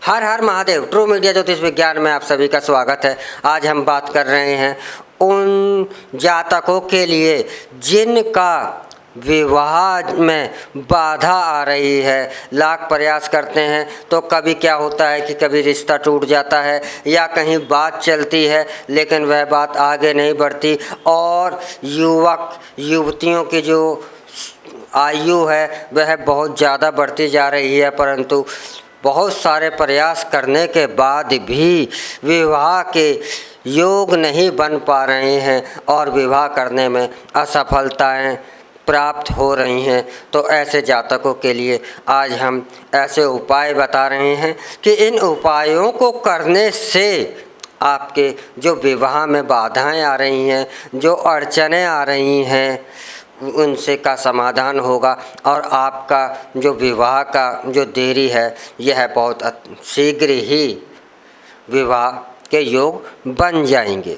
हर हर Mahadev. True media ज्योतिष विज्ञान में आप सभी का स्वागत है। आज हम बात कर रहे हैं उन जातकों के लिए जिनका विवाह में बाधा आ रही है। लाख प्रयास करते हैं तो कभी क्या होता है कि कभी रिश्ता टूट जाता है या कहीं बात चलती है लेकिन वह बात आगे नहीं बढ़ती और युवक युवतियों की जो आयु है वह बहुत ज़्यादा बढ़ती जा रही है, परंतु बहुत सारे प्रयास करने के बाद भी विवाह के योग नहीं बन पा रहे हैं और विवाह करने में असफलताएं प्राप्त हो रही हैं। तो ऐसे जातकों के लिए आज हम ऐसे उपाय बता रहे हैं कि इन उपायों को करने से आपके जो विवाह में बाधाएं आ रही हैं, जो अड़चनें आ रही हैं, उनसे का समाधान होगा और आपका जो विवाह का जो देरी है यह बहुत शीघ्र ही विवाह के योग बन जाएंगे।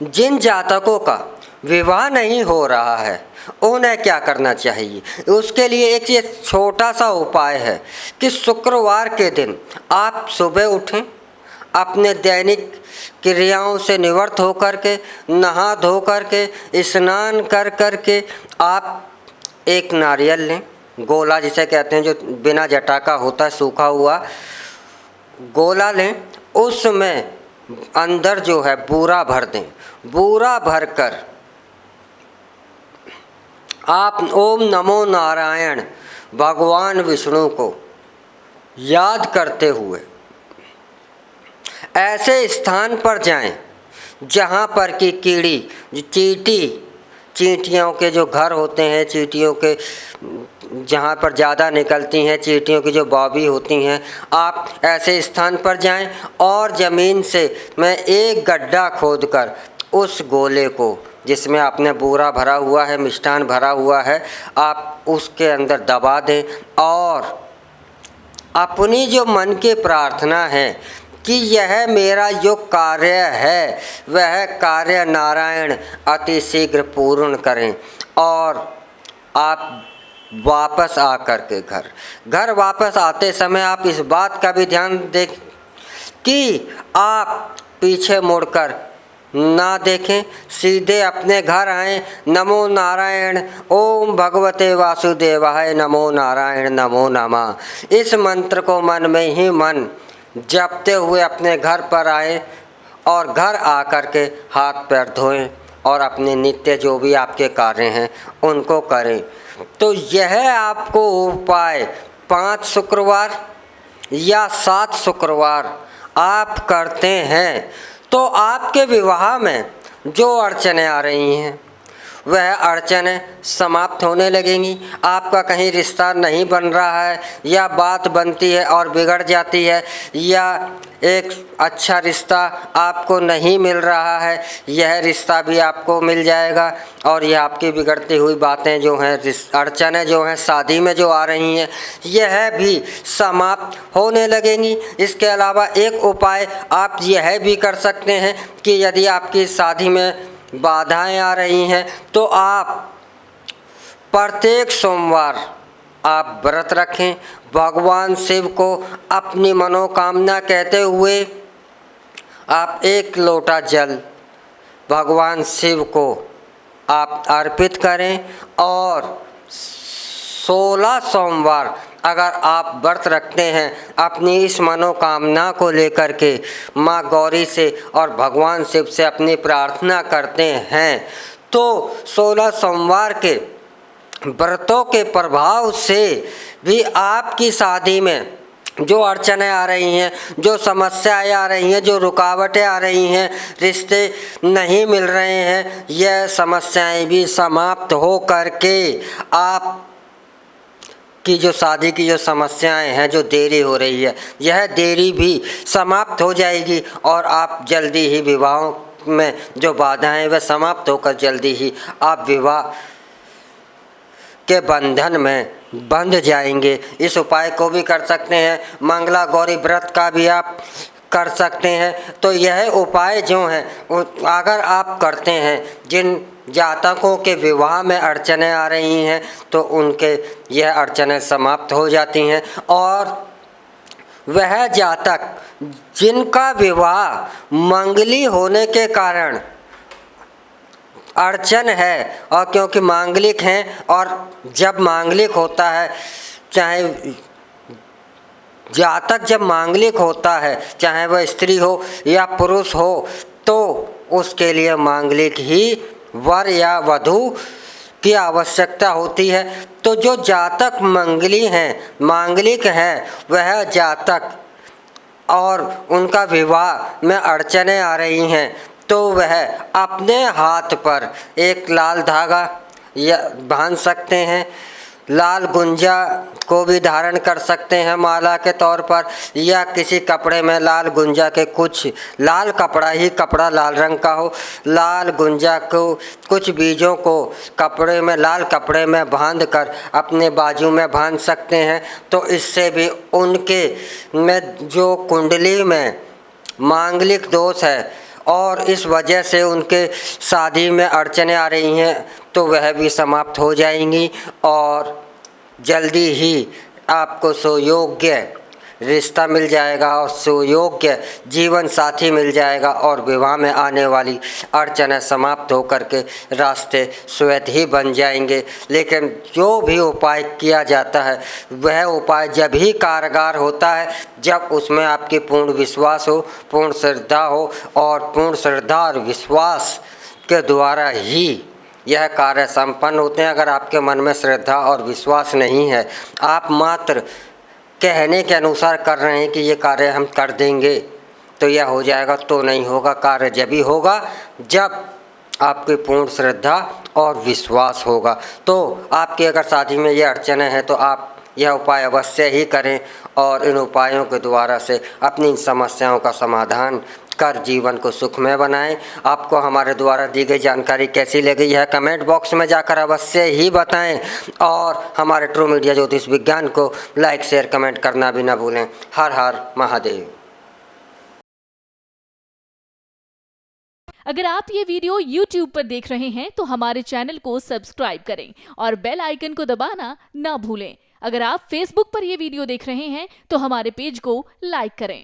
जिन जातकों का विवाह नहीं हो रहा है उन्हें क्या करना चाहिए, उसके लिए एक ये छोटा सा उपाय है कि शुक्रवार के दिन आप सुबह उठें, अपने दैनिक क्रियाओं से निवृत्त होकर के, नहा धो कर के, स्नान कर कर के आप एक नारियल लें, गोला जिसे कहते हैं, जो बिना जटा का होता है, सूखा हुआ गोला लें। उसमें अंदर जो है बूरा भर दें। बूरा भर कर आप ओम नमो नारायण भगवान विष्णु को याद करते हुए ऐसे स्थान पर जाएं जहाँ पर कि कीड़ी, चींटियों के जो घर होते हैं, चींटियों के जहाँ पर ज़्यादा निकलती हैं, चींटियों की जो बॉबी होती हैं, आप ऐसे स्थान पर जाएं और ज़मीन से में एक गड्ढा खोदकर उस गोले को, जिसमें आपने बूरा भरा हुआ है, मिष्ठान भरा हुआ है, आप उसके अंदर दबा दें और अपनी जो मन की प्रार्थना है कि यह मेरा जो कार्य है वह कार्य नारायण अति शीघ्र पूर्ण करें। और आप वापस आकर के घर वापस आते समय आप इस बात का भी ध्यान दें कि आप पीछे मुड़कर ना देखें, सीधे अपने घर आएँ। नमो नारायण, ओम भगवते वासुदेवाय नमो नारायण नमो नमः, इस मंत्र को मन में ही मन जपते हुए अपने घर पर आए और घर आकर के हाथ पैर धोएं और अपने नित्य जो भी आपके कार्य हैं उनको करें। तो यह आपको उपाय 5 शुक्रवार या 7 शुक्रवार आप करते हैं तो आपके विवाह में जो अड़चनें आ रही हैं वह अड़चनें समाप्त होने लगेंगी। आपका कहीं रिश्ता नहीं बन रहा है या बात बनती है और बिगड़ जाती है, या एक अच्छा रिश्ता आपको नहीं मिल रहा है, यह रिश्ता भी आपको मिल जाएगा और यह आपकी बिगड़ती हुई बातें जो हैं, अड़चनें जो हैं शादी में जो आ रही हैं, यह भी समाप्त होने लगेंगी। इसके अलावा एक उपाय आप यह भी कर सकते हैं कि यदि आपकी शादी में बाधाएं आ रही हैं तो आप प्रत्येक सोमवार आप व्रत रखें, भगवान शिव को अपनी मनोकामना कहते हुए आप 1 लोटा जल भगवान शिव को आप अर्पित करें और 16 सोमवार अगर आप व्रत रखते हैं अपनी इस मनोकामना को लेकर के माँ गौरी से और भगवान शिव से अपनी प्रार्थना करते हैं तो 16 सोमवार के व्रतों के प्रभाव से भी आपकी शादी में जो अड़चनें आ रही हैं, जो समस्याएं आ रही हैं, जो रुकावटें आ रही हैं, रिश्ते नहीं मिल रहे हैं, यह समस्याएं भी समाप्त हो करके आप की जो शादी की जो समस्याएं हैं, जो देरी हो रही है, यह देरी भी समाप्त हो जाएगी और आप जल्दी ही विवाहों में जो बाधाएं वह समाप्त होकर जल्दी ही आप विवाह के बंधन में बंध जाएंगे। इस उपाय को भी कर सकते हैं। मंगला गौरी व्रत का भी आप कर सकते हैं। तो यह उपाय जो हैं अगर आप करते हैं, जिन जातकों के विवाह में अड़चनें आ रही हैं तो उनके यह अड़चनें समाप्त हो जाती हैं और वह जातक जिनका विवाह मंगली होने के कारण अड़चन है, और क्योंकि मांगलिक हैं, और जब मांगलिक होता है, चाहे जातक जब मांगलिक होता है, चाहे वह स्त्री हो या पुरुष हो, तो उसके लिए मांगलिक ही वर या वधू की आवश्यकता होती है। तो जो जातक मंगली हैं, मांगलिक हैं, वह जातक और उनका विवाह में अड़चनें आ रही हैं, तो वह अपने हाथ पर एक लाल धागा या बांध सकते हैं, लाल गुंजा को भी धारण कर सकते हैं माला के तौर पर, या किसी कपड़े में लाल गुंजा के कुछ लाल कपड़ा ही कपड़ा लाल रंग का हो, लाल गुंजा को कुछ बीजों को कपड़े में लाल कपड़े में बांध कर अपने बाजू में बांध सकते हैं। तो इससे भी उनके में जो कुंडली में मांगलिक दोष है और इस वजह से उनके शादी में अड़चनें आ रही हैं, तो वह भी समाप्त हो जाएंगी और जल्दी ही आपको सुयोग्य रिश्ता मिल जाएगा और सुयोग्य जीवन साथी मिल जाएगा, और विवाह में आने वाली अड़चनें समाप्त होकर के रास्ते स्वतः ही बन जाएंगे। लेकिन जो भी उपाय किया जाता है, वह उपाय जब ही कारगर होता है जब उसमें आपकी पूर्ण विश्वास हो, पूर्ण श्रद्धा हो, और पूर्ण श्रद्धा और विश्वास के द्वारा ही यह कार्य संपन्न होते हैं। अगर आपके मन में श्रद्धा और विश्वास नहीं है, आप मात्र कहने के अनुसार कर रहे हैं कि ये कार्य हम कर देंगे तो यह हो जाएगा, तो नहीं होगा। कार्य जब ही होगा जब आपकी पूर्ण श्रद्धा और विश्वास होगा। तो आपकी अगर शादी में ये अड़चनें हैं तो आप यह उपाय अवश्य ही करें, और इन उपायों के द्वारा से अपनी समस्याओं का समाधान कर जीवन को सुखमय बनाएं। आपको हमारे द्वारा दी गई जानकारी कैसी लगी है कमेंट बॉक्स में जाकर अवश्य ही बताएं, और हमारे ट्रू मीडिया ज्योतिष विज्ञान को लाइक शेयर कमेंट करना भी ना भूलें। हर हर महादेव। अगर आप ये वीडियो YouTube पर देख रहे हैं तो हमारे चैनल को सब्सक्राइब करें और बेल आइकन को दबाना ना भूलें। अगर आप Facebook पर ये वीडियो देख रहे हैं तो हमारे पेज को लाइक करें।